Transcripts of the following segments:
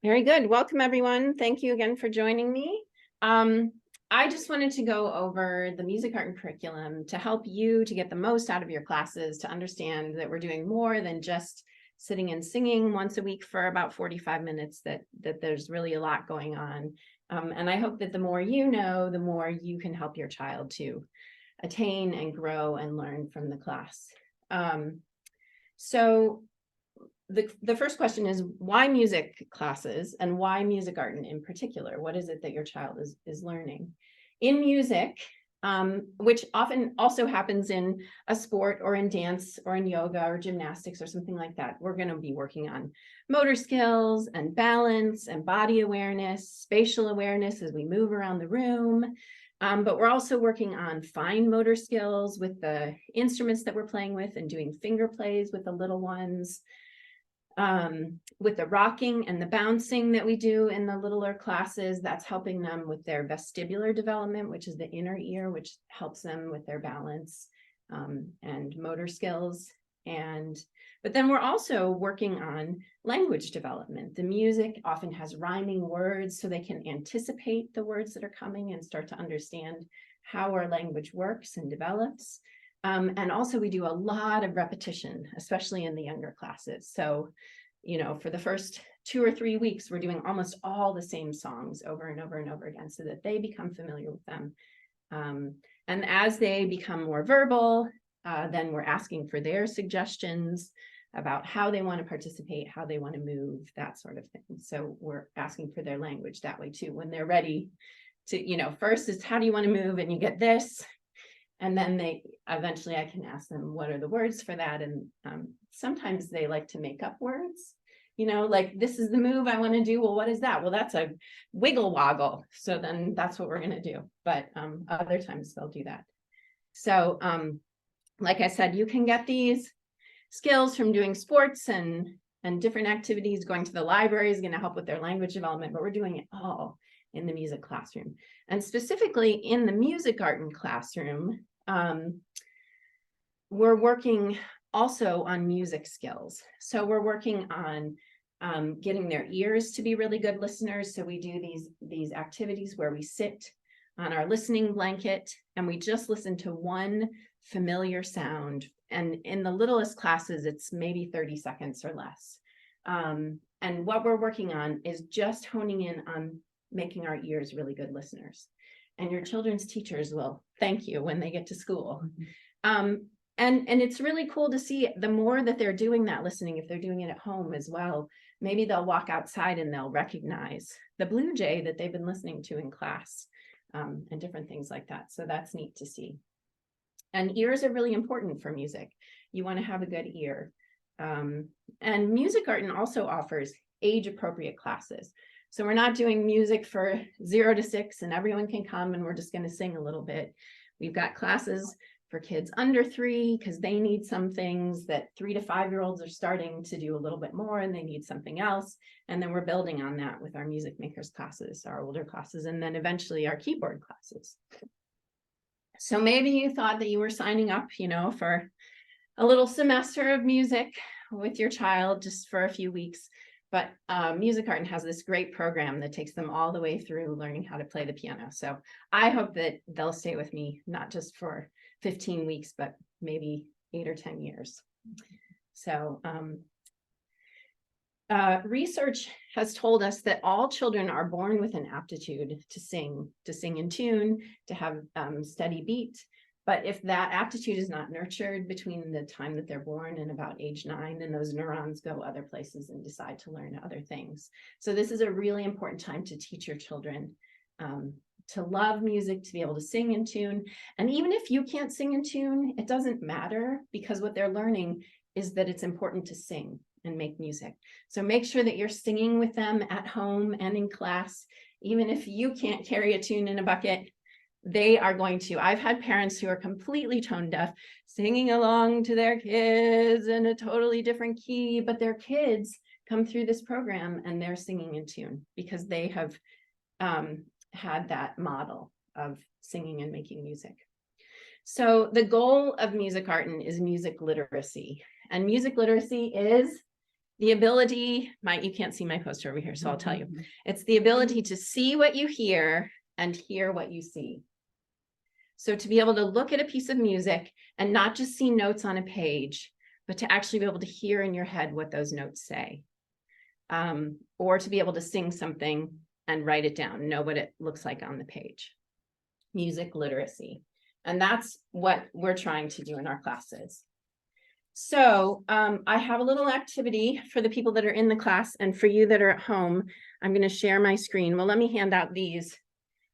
Very good. Welcome, everyone. Thank you again for joining me. I just wanted to go over the music, art, and curriculum to help you to get the most out of your classes, to understand that we're doing more than just sitting and singing once a week for about 45 minutes, that there's really a lot going on. And I hope that the more you know, the more you can help your child to attain and grow and learn from the class. So the first question is, why music classes and why music art in particular? What is it that your child is learning? In music, which often also happens in a sport or in dance or in yoga or gymnastics or something like that, we're going to be working on motor skills and balance and body awareness, spatial awareness as we move around the room. But we're also working on fine motor skills with the instruments that we're playing with and doing finger plays with the little ones. With the rocking and the bouncing that we do in the littler classes, that's helping them with their vestibular development, which is the inner ear, which helps them with their balance and motor skills. But then we're also working on language development. The music often has rhyming words, so they can anticipate the words that are coming and start to understand how our language works and develops. And also we do a lot of repetition, especially in the younger classes. So, for the first 2 or 3 weeks, we're doing almost all the same songs over and over and over again so that they become familiar with them. And as they become more verbal, then we're asking for their suggestions about how they want to participate, how they want to move, that sort of thing. So we're asking for their language that way too. When they're ready to, first is how do you want to move, and you get this. And then eventually I can ask them, what are the words for that? And sometimes they like to make up words, like this is the move I want to do. Well, what is that? Well, that's a wiggle woggle. So then that's what we're going to do. But other times they'll do that. So like I said, you can get these skills from doing sports and different activities. Going to the library is going to help with their language development, but we're doing it all in the music classroom. And specifically in the music art and classroom, we're working also on music skills. So we're working on getting their ears to be really good listeners. So we do these activities where we sit on our listening blanket and we just listen to one familiar sound. And in the littlest classes, it's maybe 30 seconds or less. And what we're working on is just honing in on making our ears really good listeners. And your children's teachers will thank you when they get to school. And it's really cool to see the more that they're doing that listening, if they're doing it at home as well, maybe they'll walk outside and they'll recognize the blue jay that they've been listening to in class, and different things like that. So that's neat to see. And ears are really important for music. You want to have a good ear. And music art also offers age-appropriate classes. So we're not doing music for 0 to 6 and everyone can come and we're just going to sing a little bit. We've got classes for kids under 3 because they need some things that 3 to 5-year-olds are starting to do a little bit more and they need something else. And then we're building on that with our music makers classes, our older classes, and then eventually our keyboard classes. So maybe you thought that you were signing up, for a little semester of music with your child just for a few weeks. But Music Art has this great program that takes them all the way through learning how to play the piano. So I hope that they'll stay with me, not just for 15 weeks, but maybe 8 or 10 years. So research has told us that all children are born with an aptitude to sing in tune, to have steady beat. But if that aptitude is not nurtured between the time that they're born and about age 9, then those neurons go other places and decide to learn other things. So this is a really important time to teach your children to love music, to be able to sing in tune. And even if you can't sing in tune, it doesn't matter, because what they're learning is that it's important to sing and make music. So make sure that you're singing with them at home and in class. Even if you can't carry a tune in a bucket, they are going to. I've had parents who are completely tone deaf singing along to their kids in a totally different key, but their kids come through this program and they're singing in tune because they have had that model of singing and making music. So the goal of Music Art is music literacy. And music literacy is the ability, you can't see my poster over here, so I'll tell you. It's the ability to see what you hear and hear what you see. So to be able to look at a piece of music and not just see notes on a page, but to actually be able to hear in your head what those notes say. Or to be able to sing something and write it down, know what it looks like on the page. Music literacy. And that's what we're trying to do in our classes. So I have a little activity for the people that are in the class, and for you that are at home. I'm going to share my screen. Well, let me hand out these.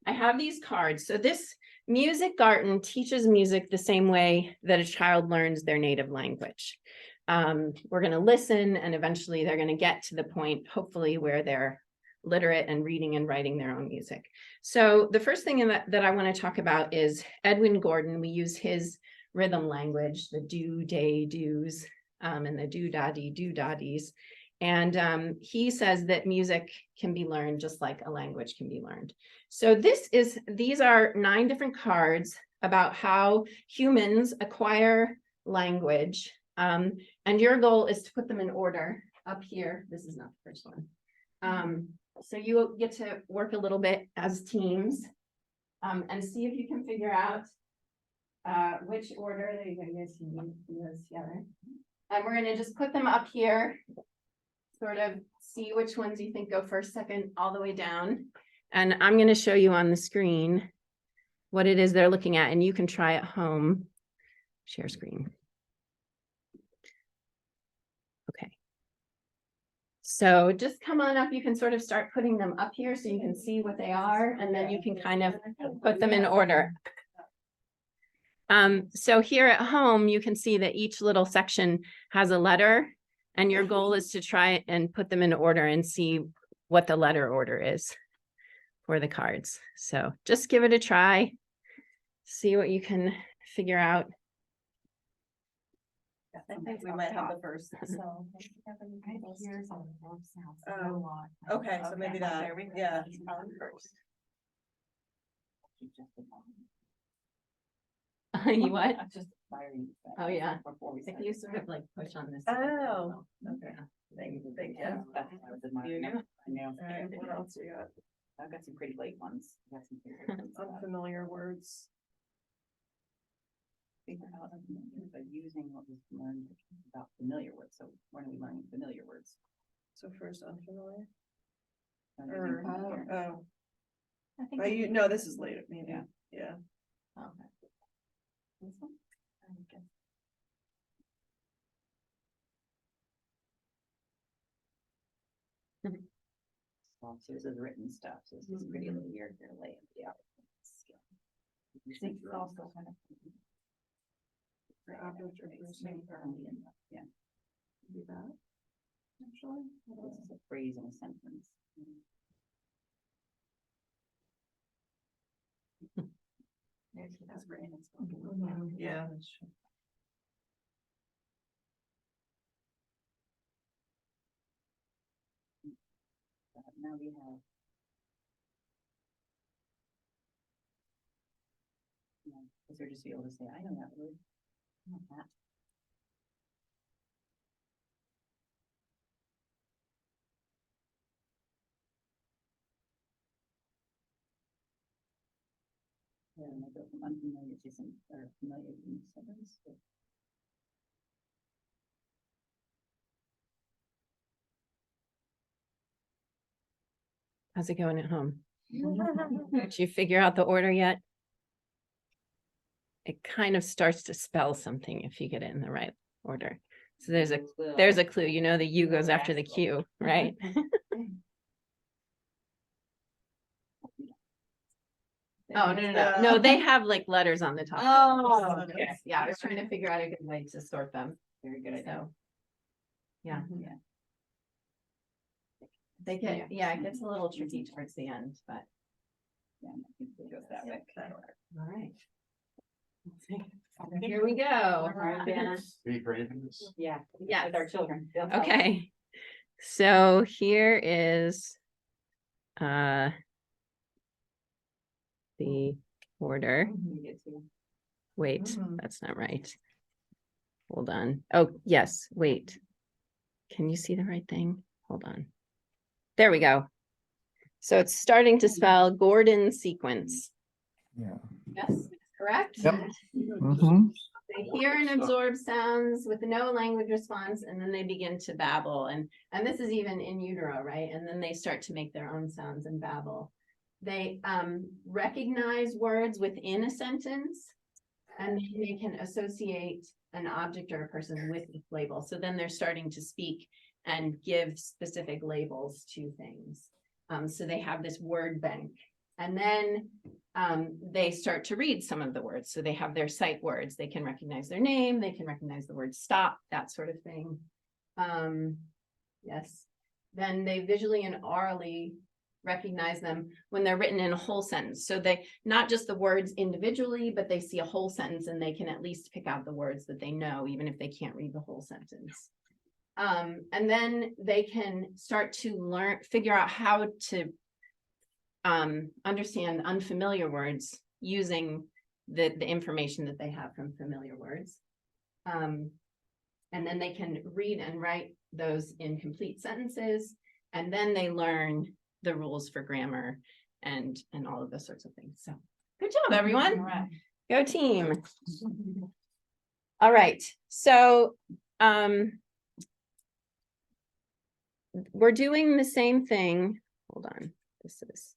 I have these cards. So this Music Garden teaches music the same way that a child learns their native language. We're going to listen, and eventually they're going to get to the point, hopefully, where they're literate and reading and writing their own music. So the first thing that I want to talk about is Edwin Gordon. We use his rhythm language, the do, day, do's, and the do, da, dee, do, da, dees. And he says that music can be learned just like a language can be learned. So these are 9 different cards about how humans acquire language. And your goal is to put them in order up here. This is not the first one. So you get to work a little bit as teams and see if you can figure out which order. There you go, you guys can do those together. And we're gonna just put them up here, sort of see which ones you think go first, second, all the way down. And I'm gonna show you on the screen what it is they're looking at, and you can try at home. Share screen. Okay. So just come on up, you can sort of start putting them up here so you can see what they are, and then you can kind of put them in order. So here at home, you can see that each little section has a letter, and your goal is to try and put them in order and see what the letter order is for the cards. So just give it a try, see what you can figure out. I think we might have the first. So okay, so maybe that, yeah. You what? Just firing. Oh, yeah. Before we If start. you sort of like push on this. Oh, okay. Thank you. Yeah. That's what I was admiring. Yeah. I know. Alright, what else you got? I've got some pretty late ones. I've got some pretty late ones. Unfamiliar words. Figure out by using what was learned about familiar words. So when are we learning familiar words? So first unfamiliar. And Or, using- oh, I think. you know, this is later, maybe, Yeah. yeah. Okay. This one? I guess. Well, so this is written stuff. So this is pretty weird. They're late. Yeah. I think it's also kind of. For average or person. Yeah. Do that. Actually. This is a phrase in a sentence. That's great. Yeah. That's true. Now we have. Is there just be able to say, I know that word. I know that. Yeah, and I go from unfamiliar to some, or familiar to sentence. How's it going at home? Did you figure out the order yet? It kind of starts to spell something if you get it in the right order. So there's a clue, you know, the U goes after the Q, right? Oh, no, they have like letters on the top. Oh, Okay. Yeah, I was trying to figure out a good way to sort them. Very good idea. So. Yeah, Yeah. they get, yeah, it gets a little tricky towards the end, but. Yeah, I think it goes that way. All right. Here we go. Be great in this. Yeah. Yeah. With our children. They'll tell us. Okay. So here is the order. You get to- Wait, Mhm. that's not right. Hold on. Oh, yes, wait. Can you see the right thing? Hold on. There we go. So it's starting to spell Gordon sequence. Yeah. Yes, correct? Yep. They hear and absorb sounds with no language response, and then they begin to babble. And this is even in utero, right? And then they start to make their own sounds and babble. They recognize words within a sentence, and then they can associate an object or a person with its label. So then they're starting to speak and give specific labels to things. So they have this word bank. And then they start to read some of the words. So they have their sight words. They can recognize their name. They can recognize the word stop, that sort of thing. Yes. Then they visually and orally recognize them when they're written in a whole sentence. So they, not just the words individually, but they see a whole sentence and they can at least pick out the words that they know, even if they can't read the whole sentence. And then they can start to figure out how to understand unfamiliar words using the information that they have from familiar words. And then they can read and write those in complete sentences. And then they learn the rules for grammar and all of those sorts of things. So good job, everyone. All right. Go team. All right. So we're doing the same thing. Hold on. This is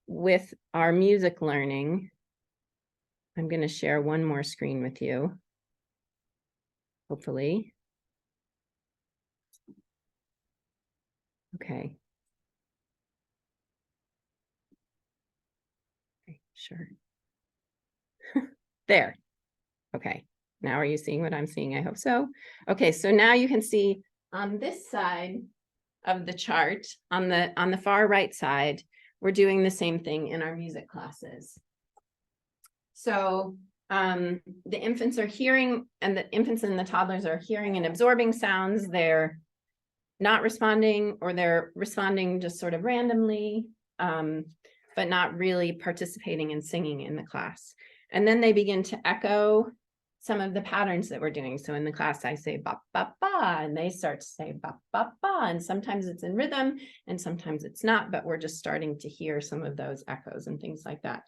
with our music learning. I'm going to share one more screen with you. Hopefully. Okay. Okay, sure. There. Okay. Now are you seeing what I'm seeing? I hope so. Okay, so now you can see on this side of the chart, on the far right side, we're doing the same thing in our music classes. So the infants are hearing, and the infants and the toddlers are hearing and absorbing sounds. They're not responding, or they're responding just sort of randomly, but not really participating in singing in the class. And then they begin to echo some of the patterns that we're doing. So in the class, I say ba, ba, ba, and they start to say ba, ba, ba, and sometimes it's in rhythm and sometimes it's not, but we're just starting to hear some of those echoes and things like that.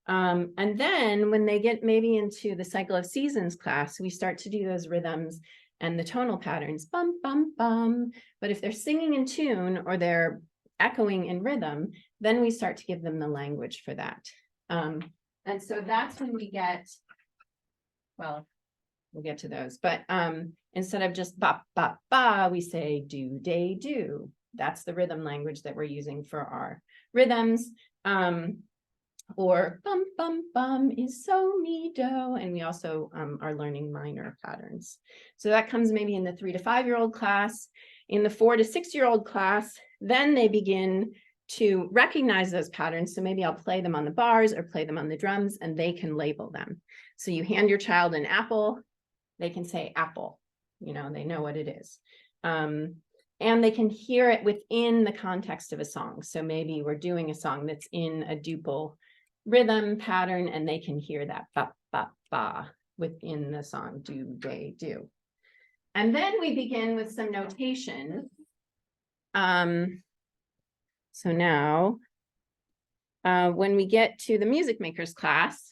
And then when they get maybe into the cycle of seasons class, we start to do those rhythms and the tonal patterns, bum, bum, bum. But if they're singing in tune or they're echoing in rhythm, then we start to give them the language for that. And so that's when we get, well, we'll get to those, but instead of just ba, ba, ba, we say do, day, do. That's the rhythm language that we're using for our rhythms. Or bum, bum, bum is so, mi, do. And we also are learning minor patterns. So that comes maybe in the 3 to 5 year old class. In the 4 to 6 year old class, then they begin to recognize those patterns. So maybe I'll play them on the bars or play them on the drums, and they can label them. So you hand your child an apple, they can say apple, you know, they know what it is. And they can hear it within the context of a song. So maybe we're doing a song that's in a duple rhythm pattern, and they can hear that ba, ba, ba within the song, do, day, do. And then we begin with some notation. So now, when we get to the music makers class,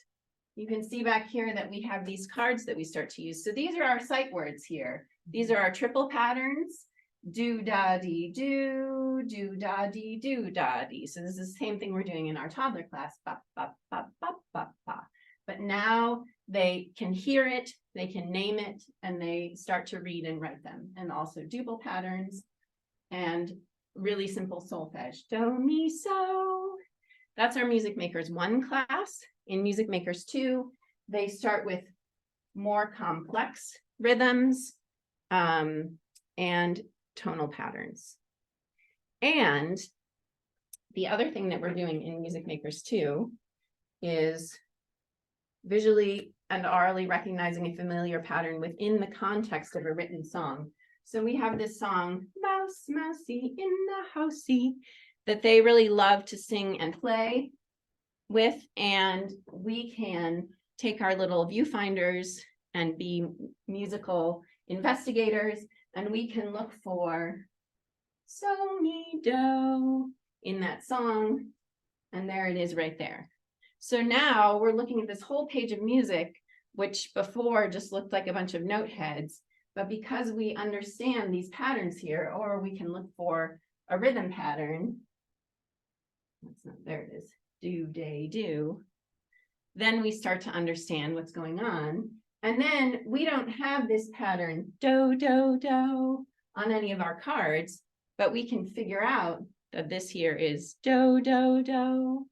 you can see back here that we have these cards that we start to use. So these are our sight words here. These are our triple patterns. Do, da, dee, do, da, dee, do, da, dee. So this is the same thing we're doing in our toddler class. Ba, ba, ba, ba, ba, ba. But now they can hear it, they can name it, and they start to read and write them. And also duple patterns and really simple solfege. Do, mi, so. That's our Music Makers 1 class. In Music Makers 2, they start with more complex rhythms and tonal patterns. And the other thing that we're doing in Music Makers 2 is visually and orally recognizing a familiar pattern within the context of a written song. So we have this song, Mouse, Mousy in the Housey, that they really love to sing and play with. And we can take our little viewfinders and be musical investigators and we can look for so me do in that song. And there it is right there. So now we're looking at this whole page of music, which before just looked like a bunch of note heads. But because we understand these patterns here, or we can look for a rhythm pattern. That's not, there it is. Do, day, do. Then we start to understand what's going on. And then we don't have this pattern, do, do, do, on any of our cards, but we can figure out that this here is do, do, do,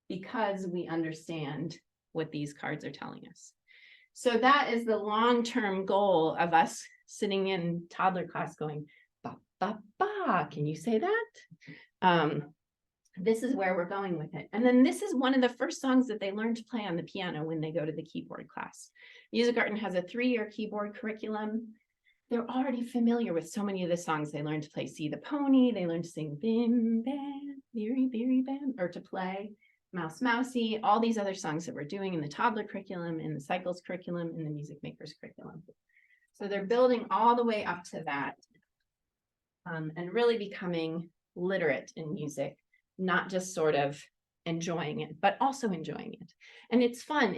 because we understand what these cards are telling us. So that is the long-term goal of us sitting in toddler class going, ba, ba, ba, can you say that? This is where we're going with it. And then this is one of the first songs that they learn to play on the piano when they go to the keyboard class. Music Garden has a 3-year keyboard curriculum. They're already familiar with so many of the songs. They learn to play See the Pony. They learn to sing Bim Bam, Beery Beery Bam, or to play Mouse Mousey, all these other songs that we're doing in the toddler curriculum, in the cycles curriculum, in the music makers curriculum. So they're building all the way up to that and really becoming literate in music, not just sort of enjoying it, but also enjoying it. And it's fun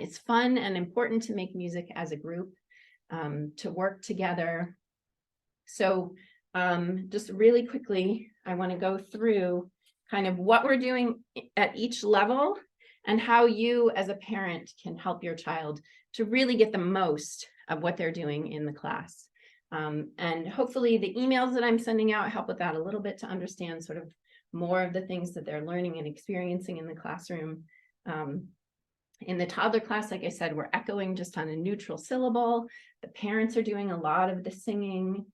and important to make music as a group, to work together. So just really quickly, I want to go through kind of what we're doing at each level and how you as a parent can help your child to really get the most of what they're doing in the class. And hopefully the emails that I'm sending out help with that a little bit to understand sort of more of the things that they're learning and experiencing in the classroom. In the toddler class, like I said, we're echoing just on a neutral syllable. The parents are doing a lot of the singing.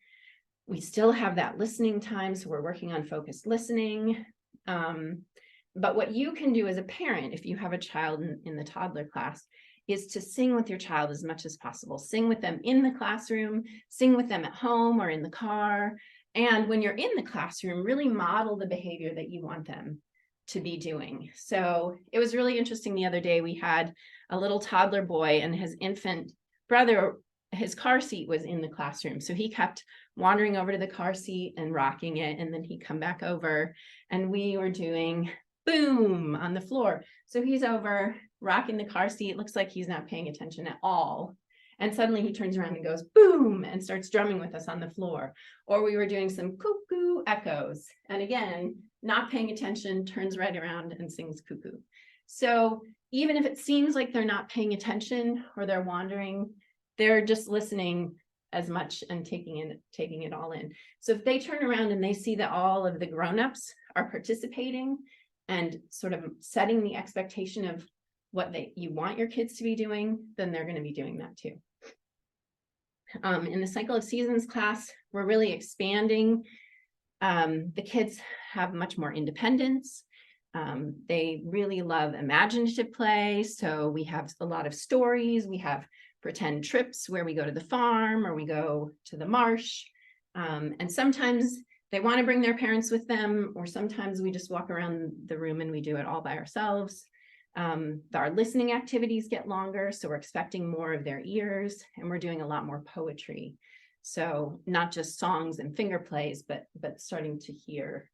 We still have that listening time, so we're working on focused listening. But what you can do as a parent, if you have a child in the toddler class, is to sing with your child as much as possible. Sing with them in the classroom, sing with them at home or in the car. And when you're in the classroom, really model the behavior that you want them to be doing. So it was really interesting the other day, we had a little toddler boy and his infant brother, his car seat was in the classroom. So he kept wandering over to the car seat and rocking it. And then he'd come back over and we were doing boom on the floor. So he's over rocking the car seat. It looks like he's not paying attention at all. And suddenly he turns around and goes boom and starts drumming with us on the floor. Or we were doing some cuckoo echoes. And again, not paying attention, turns right around and sings cuckoo. So even if it seems like they're not paying attention or they're wandering, they're just listening as much and taking it all in. So if they turn around and they see that all of the grown-ups are participating and sort of setting the expectation of what you want your kids to be doing, then they're going to be doing that too. In the Cycle of Seasons class, we're really expanding. The kids have much more independence. They really love imaginative play. So we have a lot of stories. We have pretend trips where we go to the farm or we go to the marsh. And sometimes they want to bring their parents with them, or sometimes we just walk around the room and we do it all by ourselves. Our listening activities get longer, so we're expecting more of their ears, and we're doing a lot more poetry. So not just songs and finger plays, but starting to hear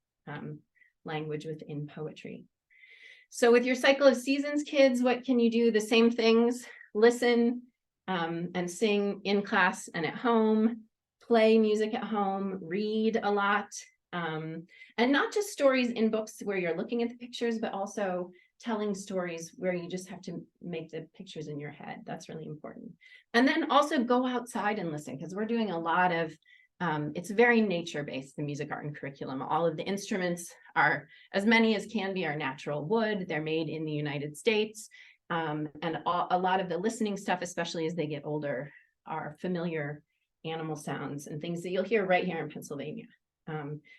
language within poetry. So with your Cycle of Seasons kids, what can you do? The same things: listen and sing in class and at home, play music at home, read a lot, and not just stories in books where you're looking at the pictures, but also telling stories where you just have to make the pictures in your head. That's really important. And then also go outside and listen, because we're doing a lot of, it's very nature-based, the Music Art and Curriculum. All of the instruments are, as many as can be, are natural wood. They're made in the United States. And a lot of the listening stuff, especially as they get older, are familiar animal sounds and things that you'll hear right here in Pennsylvania.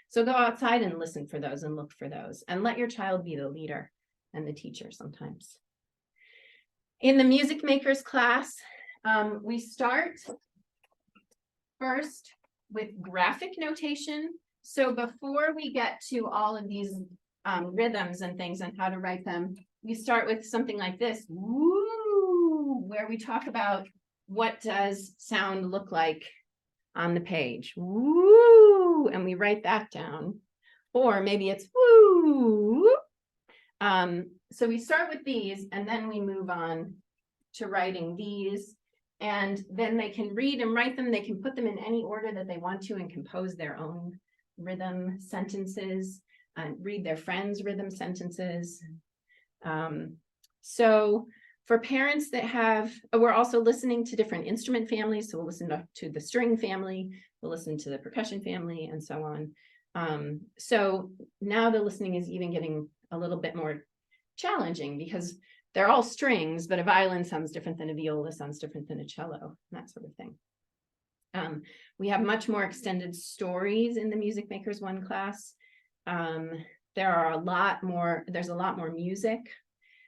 So go outside and listen for those and look for those, and let your child be the leader and the teacher sometimes. In the Music Makers class, we start first with graphic notation. So before we get to all of these rhythms and things and how to write them, we start with something like this, woo, where we talk about what does sound look like on the page. Woo, and we write that down. Or maybe it's woo. So we start with these and then we move on to writing these. And then they can read and write them. They can put them in any order that they want to and compose their own rhythm sentences and read their friends' rhythm sentences. So for parents that have, we're also listening to different instrument families. So we'll listen to the string family, we'll listen to the percussion family and so on. So now the listening is even getting a little bit more challenging because they're all strings, but a violin sounds different than a viola, sounds different than a cello, that sort of thing. We have much more extended stories in the Music Makers 1 class. There's a lot more music.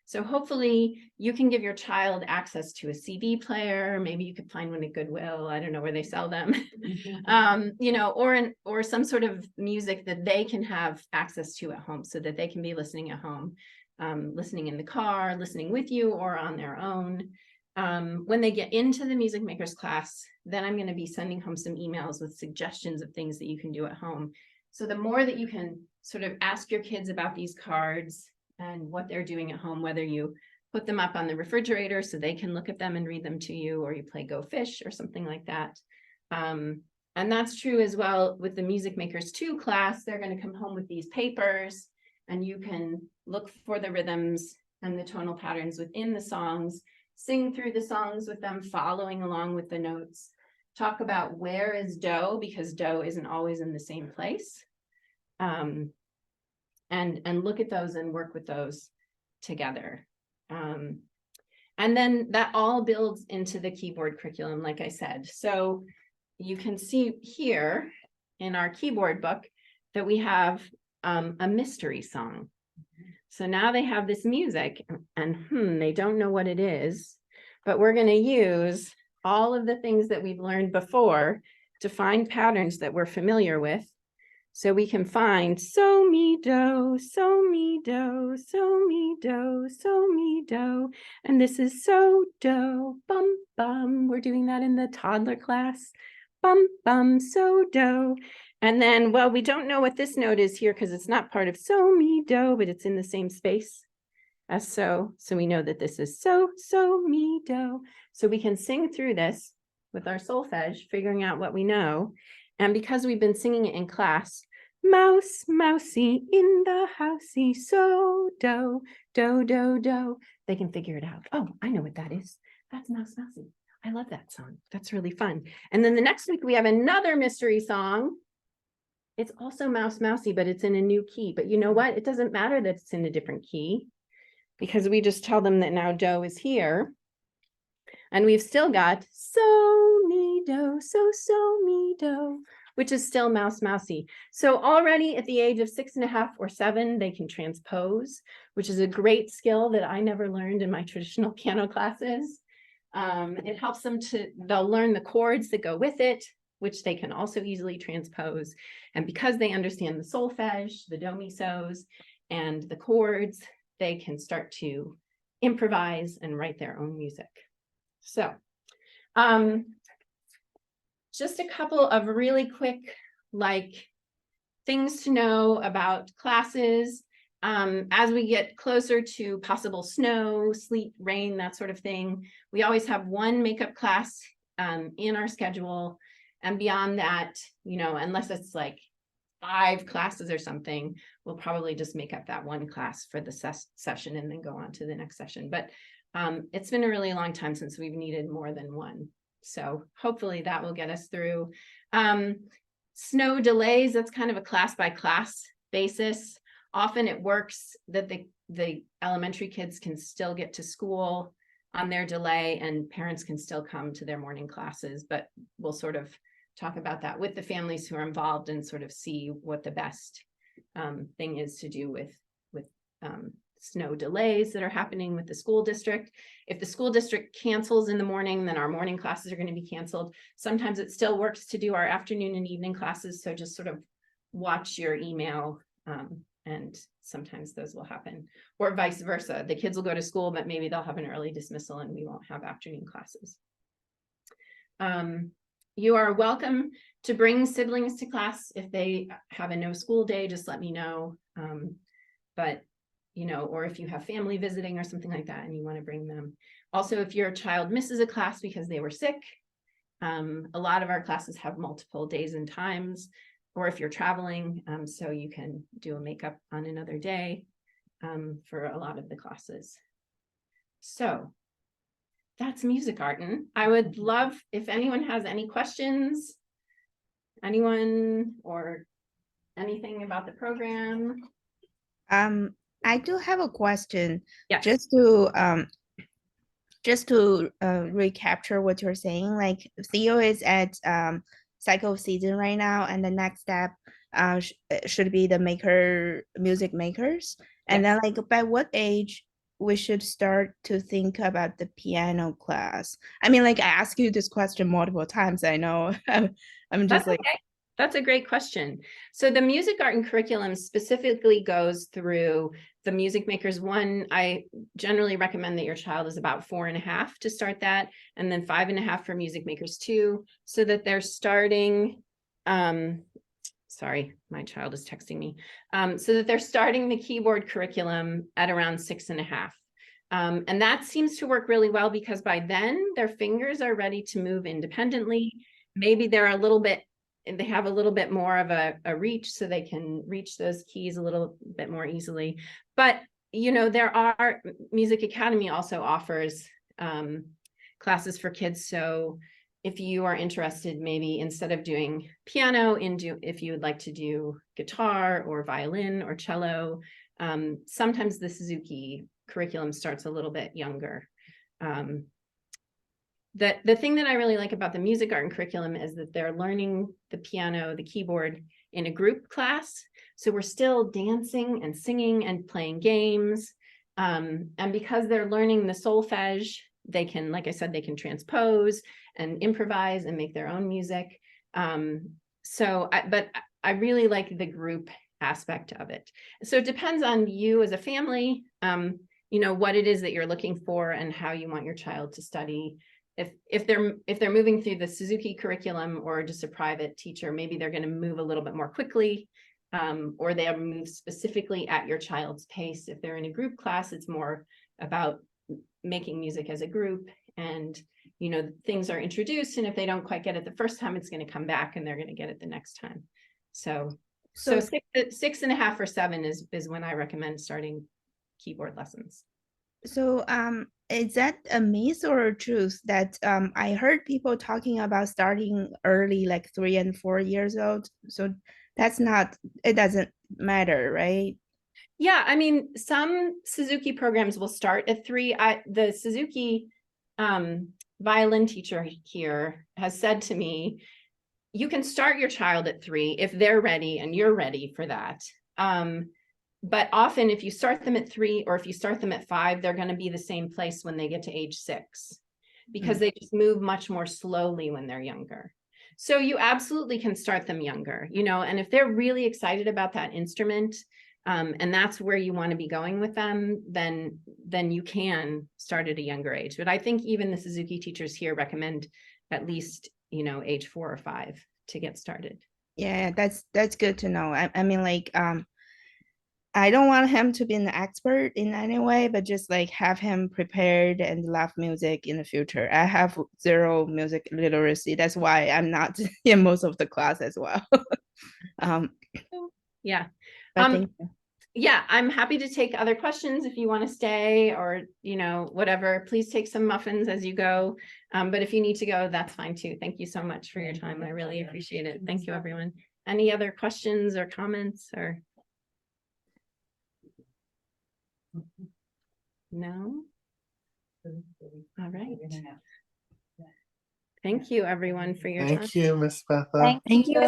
So hopefully you can give your child access to a CD player. Maybe you could find one at Goodwill. I don't know where they sell them. You know, or some sort of music that they can have access to at home so that they can be listening at home, listening in the car, listening with you or on their own. When they get into the Music Makers class, then I'm going to be sending home some emails with suggestions of things that you can do at home. So the more that you can sort of ask your kids about these cards and what they're doing at home, whether you put them up on the refrigerator so they can look at them and read them to you, or you play Go Fish or something like that. And that's true as well with the Music Makers 2 class. They're going to come home with these papers and you can look for the rhythms and the tonal patterns within the songs, sing through the songs with them, following along with the notes, talk about where is do, because do isn't always in the same place. And look at those and work with those together. And then that all builds into the keyboard curriculum, like I said. So you can see here in our keyboard book that we have a mystery song. So now they have this music and they don't know what it is, but we're going to use all of the things that we've learned before to find patterns that we're familiar with. So we can find so, mi, do, so, mi, do, so, mi, do, so, mi, do. And this is so, do, bum, bum. We're doing that in the toddler class. Bum, bum, so, do. And then, well, we don't know what this note is here because it's not part of so, mi, do, but it's in the same space as so. So we know that this is so, so, mi, do. So we can sing through this with our solfege, figuring out what we know. And because we've been singing it in class, mouse, mousey, in the housey, so, do, do, do, do. They can figure it out. Oh, I know what that is. That's Mouse Mousey. I love that song. That's really fun. And then the next week we have another mystery song. It's also Mouse Mousey, but it's in a new key. But you know what? It doesn't matter that it's in a different key because we just tell them that now do is here. And we've still got so, mi, do, so, mi, do, which is still Mouse Mousey. So already at the age of 6.5 or 7, they can transpose, which is a great skill that I never learned in my traditional piano classes. It helps them they'll learn the chords that go with it, which they can also easily transpose. And because they understand the solfege, the do, mi, sos, and the chords, they can start to improvise and write their own music. So, just a couple of really quick, things to know about classes. As we get closer to possible snow, sleet, rain, that sort of thing, we always have one makeup class in our schedule. And beyond that, unless it's 5 classes or something, we'll probably just make up that one class for the session and then go on to the next session. But it's been a really long time since we've needed more than one. So hopefully that will get us through. Snow delays, that's kind of a class by class basis. Often it works that the elementary kids can still get to school on their delay and parents can still come to their morning classes, but we'll sort of talk about that with the families who are involved and sort of see what the best thing is to do with snow delays that are happening with the school district. If the school district cancels in the morning, then our morning classes are going to be canceled. Sometimes it still works to do our afternoon and evening classes. So just sort of watch your email and sometimes those will happen, or vice versa. The kids will go to school, but maybe they'll have an early dismissal and we won't have afternoon classes. you are welcome to bring siblings to class. If they have a no school day, just let me know. But, you know, or if you have family visiting or something like that and you want to bring them. Also, if your child misses a class because they were sick, a lot of our classes have multiple days and times, or if you're traveling, so you can do a makeup on another day for a lot of the classes. So that's Music Artin. I would love if anyone has any questions, anyone or anything about the program. I do have a question. Yes. Just to recapture what you're saying, like Theo is at cycle season right now, and the next step should be the music makers. And then like by what age we should start to think about the piano class? I mean, like I asked you this question multiple times. I know I'm just That's like, okay. That's a great question. So the Music Artin curriculum specifically goes through the Music Makers 1. I generally recommend that your child is about 4.5 to start that, and then 5.5 for Music Makers 2, so that they're starting, sorry, my child is texting me, so that they're starting the keyboard curriculum at around 6.5. And that seems to work really well because by then their fingers are ready to move independently. Maybe they're a little bit, they have a little bit more of a reach, so they can reach those keys a little bit more easily. But, you know, there are, Music Academy also offers classes for kids. So if you are interested, maybe instead of doing piano, if you would like to do guitar or violin or cello, sometimes the Suzuki curriculum starts a little bit younger. The thing that I really like about the Music Artin curriculum is that they're learning the piano, the keyboard in a group class. So we're still dancing and singing and playing games. And because they're learning the solfege, they can, like I said, they can transpose and improvise and make their own music. But I really like the group aspect of it. So it depends on you as a family, you know, what it is that you're looking for and how you want your child to study. If they're moving through the Suzuki curriculum or just a private teacher, maybe they're going to move a little bit more quickly, or they'll move specifically at your child's pace. If they're in a group class, it's more about making music as a group, and you know, things are introduced, and if they don't quite get it the first time, it's going to come back and they're going to get it the next time. So 6.5 or 7 is when I recommend starting keyboard lessons. so is that a myth or a truth that I heard people talking about starting early, like 3 and 4 years old? So that's not, it doesn't matter, right? Yeah, I mean, some Suzuki programs will start at 3. The Suzuki violin teacher here has said to me, you can start your child at 3 if they're ready and you're ready for that. But often if you start them at 3 or if you start them at 5, they're going to be the same place when they get to age 6, because they just move much more slowly when they're younger. So you absolutely can start them younger, you know, and if they're really excited about that instrument, and that's where you want to be going with them, then you can start at a younger age. But I think even the Suzuki teachers here recommend at least, you know, age 4 or 5 to get started. Yeah, that's good to know. I mean, like I don't want him to be an expert in any way, but just like have him prepared and love music in the future. I have 0 music literacy. That's why I'm not in most of the class as well. Yeah. But thank you. Yeah, I'm happy to take other questions if you want to stay, or, you know, whatever. Please take some muffins as you go. But if you need to go, that's fine too. Thank you so much for your time. I really appreciate it. Thank you, everyone. Any other questions or comments or? No? All right. Thank you, everyone, for your time. Thank you, Miss Betha. Thank you.